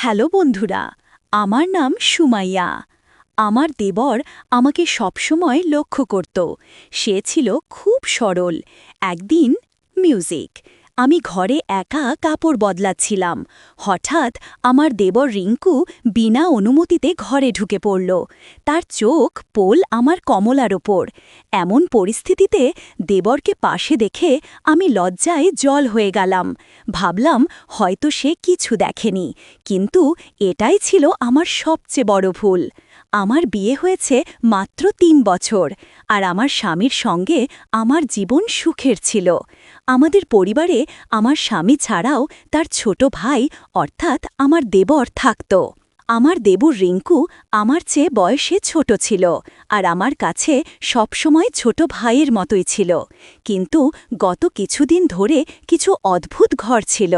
Hello বন্ধুরা, আমার নাম সুমাইয়া। আমার দেবর আমাকে সবসময় লক্ষ্য করত। সে ছিল খুব সরল। একদিন মিউজিক। আমি ঘরে একা কাপড় বদলাচ্ছিলাম। হঠাৎ আমার দেবর রিঙ্কু বিনা অনুমতিতে ঘরে ঢুকে পড়ল। তার চোখ পোল আমার কমলার ওপর। এমন পরিস্থিতিতে দেবরকে পাশে দেখে আমি লজ্জায় জল হয়ে গেলাম। ভাবলাম হয়তো সে কিছু দেখেনি, কিন্তু এটাই ছিল আমার সবচেয়ে বড় ভুল। আমার বিয়ে হয়েছে মাত্র ৩ বছর, আর আমার স্বামীর সঙ্গে আমার জীবন সুখের ছিল। আমাদের পরিবারে আমার স্বামী ছাড়াও তার ছোট ভাই অর্থাৎ আমার দেবর থাকত। আমার দেবর রিঙ্কু আমার চেয়ে বয়সে ছোট ছিল, আর আমার কাছে সবসময় ছোট ভাইয়ের মতোই ছিল। কিন্তু গত কিছুদিন ধরে কিছু অদ্ভুত ঘর ছিল।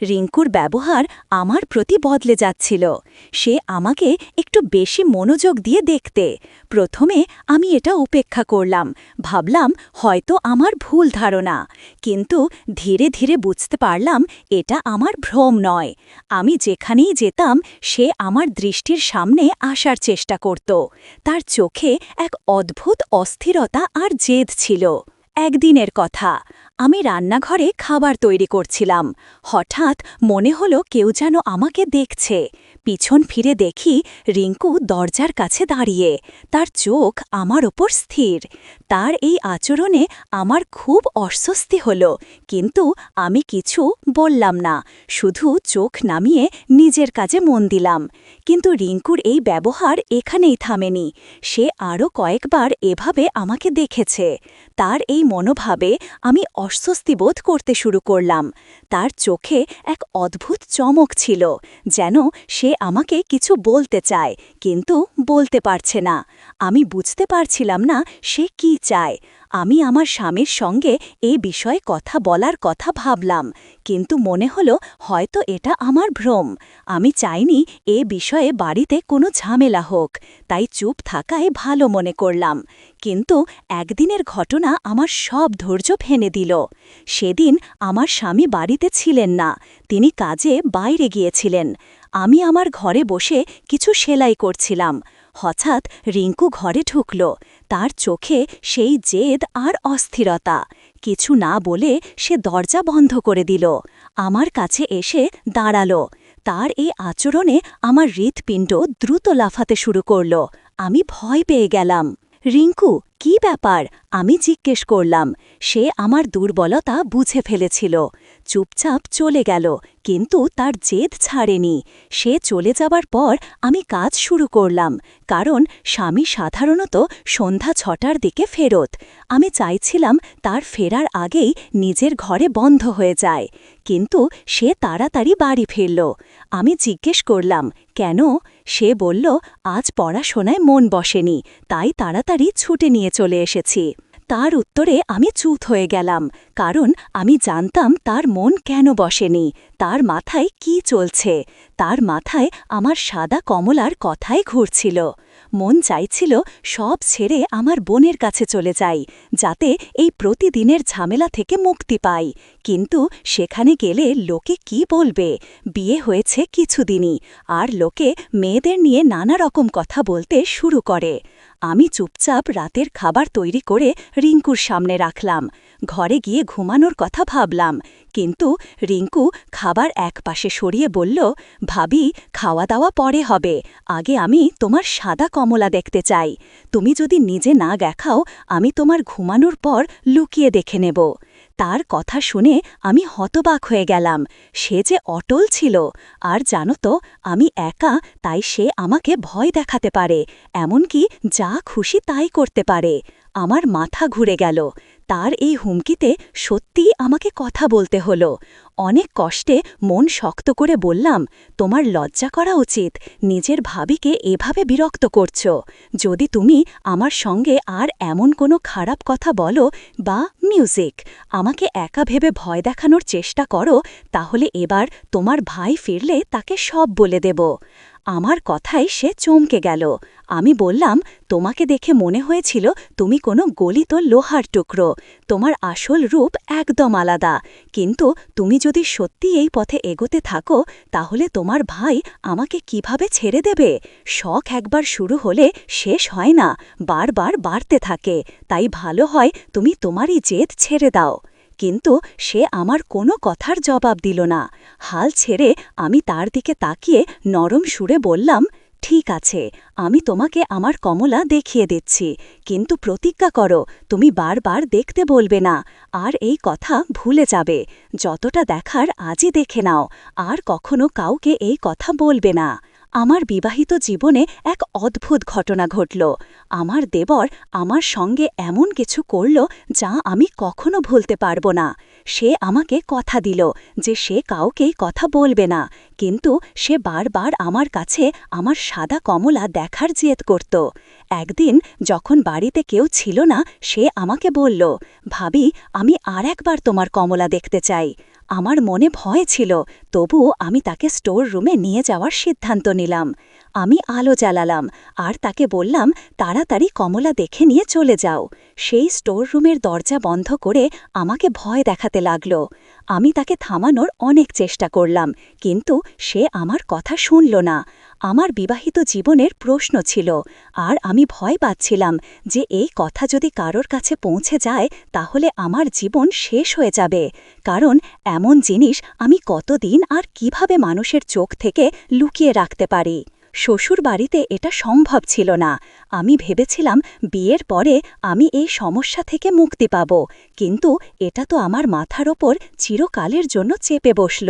রিঙ্কুর ব্যবহার আমার প্রতি বদলে যাচ্ছিল। সে আমাকে একটু বেশি মনোযোগ দিয়ে দেখতে। প্রথমে আমি এটা উপেক্ষা করলাম, ভাবলাম হয়তো আমার ভুল ধারণা। কিন্তু ধীরে ধীরে বুঝতে পারলাম এটা আমার ভ্রম নয়। আমি যেখানেই যেতাম সে আমার দৃষ্টির সামনে আসার চেষ্টা করত। তার চোখে এক অদ্ভুত অস্থিরতা আর জেদ ছিল। একদিনের কথা, আমি রান্নাঘরে খাবার তৈরি করছিলাম। হঠাৎ মনে হলো কেউ যেন আমাকে দেখছে। পিছন ফিরে দেখি রিঙ্কু দরজার কাছে দাঁড়িয়ে, তার চোখ আমার ওপর স্থির। তার এই আচরণে আমার খুব অস্বস্তি হলো, কিন্তু আমি কিছু বললাম না, শুধু চোখ নামিয়ে নিজের কাজে মন দিলাম। কিন্তু রিঙ্কুর এই ব্যবহার এখানেই থামেনি। সে আরও কয়েকবার এভাবে আমাকে দেখেছে। তার এই মনোভাবে আমি অস্বস্তি বোধ করতে শুরু করলাম। তার চোখে এক অদ্ভুত চমক ছিল, যেন সে আমাকে কিছু বলতে চায়, কিন্তু বলতে পারছে না। আমি বুঝতে পারছিলাম না সে কি চায়। আমি আমার স্বামীর সঙ্গে এই বিষয়ে কথা বলার কথা ভাবলাম, কিন্তু মনে হলো হয়তো এটা আমার ভ্রম। আমি চাইনি এ বিষয়ে বাড়িতে কোনো ঝামেলা হোক, তাই চুপ থাকায় ভালো মনে করলাম। কিন্তু একদিনের ঘটনা আমার সব ধৈর্য ভেঙে দিল। সেদিন আমার স্বামী বাড়িতে ছিলেন না, তিনি কাজে বাইরে গিয়েছিলেন। আমি আমার ঘরে বসে কিছু সেলাই করছিলাম। হঠাৎ রিঙ্কু ঘরে ঢুকল। তার চোখে সেই জেদ আর অস্থিরতা। কিছু না বলে সে দরজা বন্ধ করে দিল। আমার কাছে এসে দাঁড়ালো। তার এই আচরণে আমার হৃৎপিণ্ড দ্রুত লাফাতে শুরু করল। আমি ভয় পেয়ে গেলাম। রিঙ্কু, কি ব্যাপার? আমি জিজ্ঞেস করলাম। সে আমার দুর্বলতা বুঝে ফেলেছিল। চুপচাপ চলে গেল, কিন্তু তার জেদ ছাড়েনি। সে চলে যাবার পর আমি কাজ শুরু করলাম, কারণ স্বামী সাধারণত সন্ধ্যা ৬টার দিকে ফেরত। আমি চাইছিলাম তার ফেরার আগেই নিজের ঘরে বন্ধ হয়ে যায়, কিন্তু সে তাড়াতাড়ি বাড়ি ফিরল। আমি জিজ্ঞেস করলাম, কেন? সে বলল, আজ পড়াশোনায় মন বসেনি, তাই তাড়াতাড়ি ছুটি নিয়ে চলে এসেছি। তার উত্তরে আমি চুপ হয়ে গেলাম, কারণ আমি জানতাম তার মন কেন বসেনি, তার মাথায় কি চলছে। তার মাথায় আমার সাদা কমলার কথাই ঘুরছিল। মন চাইছিল সব ছেড়ে আমার বোনের কাছে চলে যাই, যাতে এই প্রতিদিনের ঝামেলা থেকে মুক্তি পাই। কিন্তু সেখানে গেলে লোকে কি বলবে? বিয়ে হয়েছে কিছুদিনই, আর লোকে মেয়েদের নিয়ে নানা রকম কথা বলতে শুরু করে। আমি চুপচাপ রাতের খাবার তৈরি করে রিঙ্কুর সামনে রাখলাম। ঘরে গিয়ে ঘুমানোর কথা ভাবলাম, কিন্তু রিঙ্কু খাবার একপাশে সরিয়ে বলল, ভাবি, খাওয়া দাওয়া পরে হবে, আগে আমি তোমার সাদা কমলা দেখতে চাই। তুমি যদি নিজে না দেখাও, আমি তোমার ঘুমানোর পর লুকিয়ে দেখে নেব। তার কথা শুনে আমি হতবাক হয়ে গেলাম। সে যে অটল ছিল। আর জানো তো, আমি একা, তাই সে আমাকে ভয় দেখাতে পারে, এমনকি যা খুশি তাই করতে পারে। আমার মাথা ঘুরে গেল। তার এই হুমকিতে সত্যিই আমাকে কথা বলতে হলো। অনেক কষ্টে মন শক্ত করে বললাম, তোমার লজ্জা করা উচিত, নিজের ভাবিকে এভাবে বিরক্ত করছো। যদি তুমি আমার সঙ্গে আর এমন কোনো খারাপ কথা বলো বা মিউজিক আমাকে একা ভেবে ভয় দেখানোর চেষ্টা করো, তাহলে এবার তোমার ভাই ফিরলে তাকে সব বলে দেব। আমার কথায় সে চমকে গেল। আমি বললাম, তোমাকে দেখে মনে হয়েছিল তুমি কোনো গলিত লোহার টুকরো। তোমার আসল রূপ একদম আলাদা। কিন্তু তুমি যদি সত্যি এই পথে এগোতে থাকো, তাহলে তোমার ভাই আমাকে কিভাবে ছেড়ে দেবে? শখ একবার শুরু হলে শেষ হয় না, বারবার বাড়তে থাকে। তাই ভালো হয় তুমি তোমারই জেদ ছেড়ে দাও। কিন্তু সে আমার কোনো কথার জবাব দিল না। হাল ছেড়ে আমি তার দিকে তাকিয়ে নরম সুরে বললাম, ঠিক আছে, আমি তোমাকে আমার কমলা দেখিয়ে দিচ্ছি, কিন্তু প্রতিজ্ঞা করো তুমি বারবার দেখতে বলবে না, আর এই কথা ভুলে যাবে। যতটা দেখার আজই দেখে নাও, আর কখনো কাউকে এই কথা বলবে না। আমার বিবাহিত জীবনে এক অদ্ভুত ঘটনা ঘটল। আমার দেবর আমার সঙ্গে এমন কিছু করল যা আমি কখনো ভুলতে পারব না। সে আমাকে কথা দিল যে সে কাউকেই কথা বলবে না, কিন্তু সে বারবার আমার কাছে আমার সাদা কমলা দেখার জেদ করত। একদিন যখন বাড়িতে কেউ ছিল না, সে আমাকে বলল, ভাবি, আমি আর একবার তোমার কমলা দেখতে চাই। আমার মনে ভয় ছিল, তবুও আমি তাকে স্টোর রুমে নিয়ে যাওয়ার সিদ্ধান্ত নিলাম। আমি আলো জ্বালালাম আর তাকে বললাম, তাড়াতাড়ি কমলা দেখে নিয়ে চলে যাও। সেই স্টোর রুমের দরজা বন্ধ করে আমাকে ভয় দেখাতে লাগল। আমি তাকে থামানোর অনেক চেষ্টা করলাম, কিন্তু সে আমার কথা শুনল না। আমার বিবাহিত জীবনের প্রশ্ন ছিল, আর আমি ভয় পাচ্ছিলাম যে এই কথা যদি কারোর কাছে পৌঁছে যায়, তাহলে আমার জীবন শেষ হয়ে যাবে। কারণ এমন জিনিস আমি কতদিন আর কিভাবে মানুষের চোখ থেকে লুকিয়ে রাখতে পারি? শ্বশুর বাড়িতে এটা সম্ভব ছিল না। আমি ভেবেছিলাম বিয়ের পরে আমি এই সমস্যা থেকে মুক্তি পাব, কিন্তু এটা তো আমার মাথার ওপর চিরকালের জন্য চেপে বসল।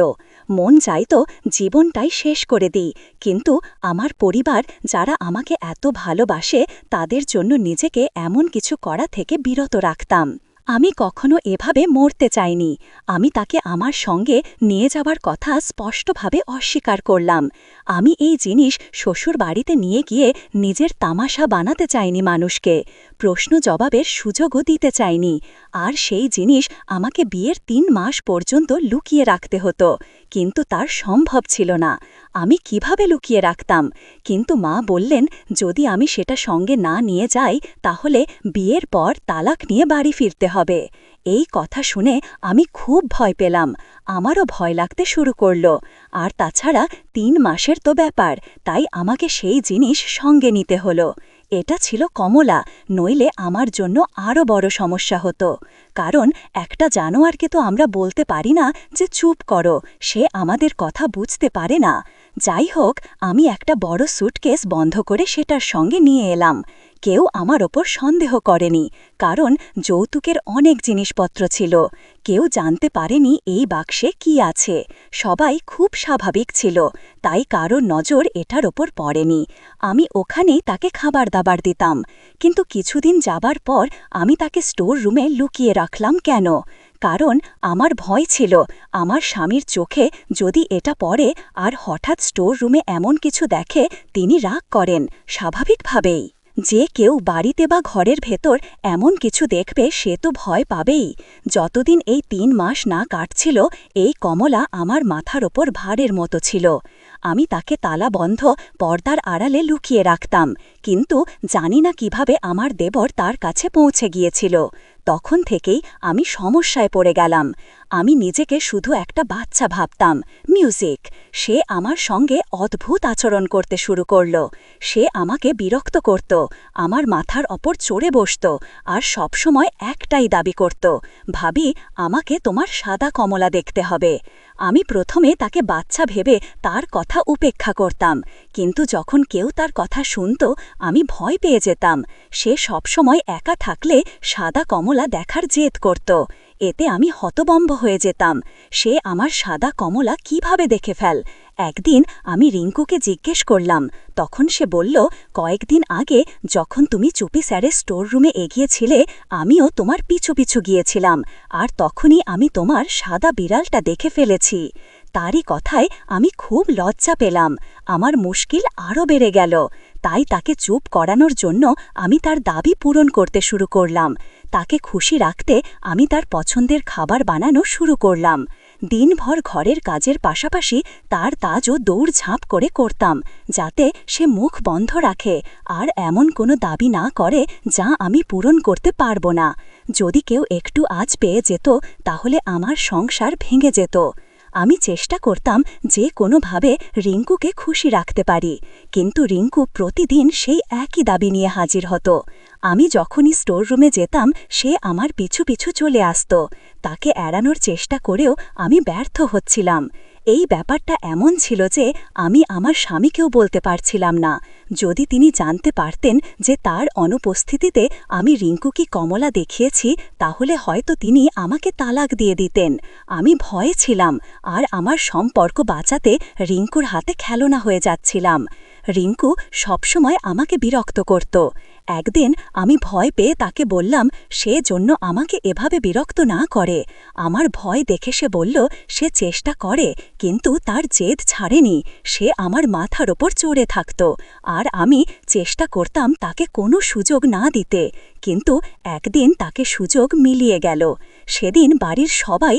মন চাইত জীবনটাই শেষ করে দিই, কিন্তু আমার পরিবার, যারা আমাকে এত ভালোবাসে, তাদের জন্য নিজেকে এমন কিছু করা থেকে বিরত রাখতাম। আমি কখনো এভাবে মরতে চাইনি। আমি তাকে আমার সঙ্গে নিয়ে যাবার কথা স্পষ্টভাবে অস্বীকার করলাম। আমি এই জিনিস শ্বশুর বাড়িতে নিয়ে গিয়ে নিজের তামাশা বানাতে চাইনি মানুষকে। প্রশ্ন জবাবের সুযোগও দিতে চাইনি। আর সেই জিনিস আমাকে বিয়ের ৩ মাস পর্যন্ত লুকিয়ে রাখতে হতো, কিন্তু তার সম্ভব ছিল না। আমি কিভাবে লুকিয়ে রাখতাম? কিন্তু মা বললেন, যদি আমি সেটা সঙ্গে না নিয়ে যাই, তাহলে বিয়ের পর তালাক নিয়ে বাড়ি ফিরতে হবে। এই কথা শুনে আমি খুব ভয় পেলাম। আমারও ভয় লাগতে শুরু করল। আর তাছাড়া ৩ মাসের তো ব্যাপার, তাই আমাকে সেই জিনিস সঙ্গে নিতে হলো। এটা ছিল কমলা, নইলে আমার জন্য আরও বড় সমস্যা হতো। কারণ একটা জানোয়ারকে তো আমরা বলতে পারি না যে চুপ করো, সে আমাদের কথা বুঝতে পারে না। যাই হোক, আমি একটা বড় সুটকেস বন্ধ করে সেটার সঙ্গে নিয়ে এলাম। কেউ আমার ওপর সন্দেহ করেনি, কারণ যৌতুকের অনেক জিনিসপত্র ছিল। কেউ জানতে পারেনি এই বাক্সে কি আছে। সবাই খুব স্বাভাবিক ছিল, তাই কারোর নজর এটার ওপর পড়েনি। আমি ওখানেই তাকে খাবার দাবার দিতাম। কিন্তু কিছুদিন যাবার পর আমি তাকে স্টোর রুমে লুকিয়ে রাখলাম। কেন? কারণ আমার ভয় ছিল আমার স্বামীর চোখে যদি এটা পড়ে আর হঠাৎ স্টোর রুমে এমন কিছু দেখে, তিনি রাগ করেন স্বাভাবিকভাবেই। যে কেউ বাড়িতে বা ঘরের ভেতর এমন কিছু দেখবে, সে তো ভয় পাবেই। যতদিন এই ৩ মাস না কাটছিল, এই কমলা আমার মাথার ওপর ভারের মতো ছিল। আমি তাকে তালাবন্ধ পর্দার আড়ালে লুকিয়ে রাখতাম, কিন্তু জানি না কিভাবে আমার দেবর তার কাছে পৌঁছে গিয়েছিল। তখন থেকেই আমি সমস্যায় পড়ে গেলাম। আমি নিজেকে শুধু একটা বাচ্চা ভাবতাম। মিউজিক, সে আমার সঙ্গে অদ্ভুত আচরণ করতে শুরু করল। সে আমাকে বিরক্ত করত, আমার মাথার ওপর চড়ে বসত, আর সবসময় একটাই দাবি করত, ভাবি, আমাকে তোমার সাদা কমলা দেখতে হবে। আমি প্রথমে তাকে বাচ্চা ভেবে তার কথা উপেক্ষা করতাম, কিন্তু যখন কেউ তার কথা শুনত, আমি ভয় পেয়ে যেতাম। সে সবসময় একা থাকলে সাদা কমলা দেখার জেদ করত। এতে আমি হতবম্ব হয়ে যেতাম। সে আমার সাদা কমলা কিভাবে দেখে ফেল? একদিন আমি রিঙ্কুকে জিজ্ঞেস করলাম। তখন সে বলল, কয়েকদিন আগে যখন তুমি চুপি স্যারের স্টোর রুমে এগিয়েছিলে, আমিও তোমার পিছু পিছু গিয়েছিলাম, আর তখনই আমি তোমার সাদা বিড়ালটা দেখে ফেলেছি। তারই কথায় আমি খুব লজ্জা পেলাম। আমার মুশকিল আরও বেড়ে গেল। তাই তাকে চুপ করানোর জন্য আমি তার দাবি পূরণ করতে শুরু করলাম। তাকে খুশি রাখতে আমি তার পছন্দের খাবার বানানো শুরু করলাম। দিনভর ঘরের কাজের পাশাপাশি তার কাজও দৌড়ঝাঁপ করে করতাম, যাতে সে মুখ বন্ধ রাখে আর এমন কোনো দাবি না করে যা আমি পূরণ করতে পারব না। যদি কেউ একটু আঁচ পেয়ে যেত তাহলে আমার সংসার ভেঙে যেত। আমি চেষ্টা করতাম যে কোনোভাবে রিঙ্কুকে খুশি রাখতে পারি, কিন্তু রিঙ্কু প্রতিদিন সেই একই দাবি নিয়ে হাজির হতো। আমি যখনই স্টোর রুমে যেতাম সে আমার পিছু পিছু চলে আসত। তাকে এড়ানোর চেষ্টা করেও আমি ব্যর্থ হচ্ছিলাম। এই ব্যাপারটা এমন ছিল যে আমি আমার স্বামীকেও বলতে পারছিলাম না। যদি তিনি জানতে পারতেন যে তার অনুপস্থিতিতে আমি রিঙ্কুকে কমলা দেখিয়েছি, তাহলে হয়তো তিনি আমাকে তালাক দিয়ে দিতেন। আমি ভয়ে ছিলাম আর আমার সম্পর্ক বাঁচাতে রিঙ্কুর হাতে খেলনা হয়ে যাচ্ছিলাম। রিঙ্কু সবসময় আমাকে বিরক্ত করত। একদিন আমি ভয় পেয়ে তাকে বললাম সে জন্য আমাকে এভাবে বিরক্ত না করে। আমার ভয় দেখে সে বলল সে চেষ্টা করে, কিন্তু তার জেদ ছাড়েনি। সে আমার মাথার ওপর চড়ে থাকত আর আমি চেষ্টা করতাম তাকে কোনো সুযোগ না দিতে, কিন্তু একদিন তাকে সুযোগ মিলিয়ে গেল। সেদিন বাড়ির সবাই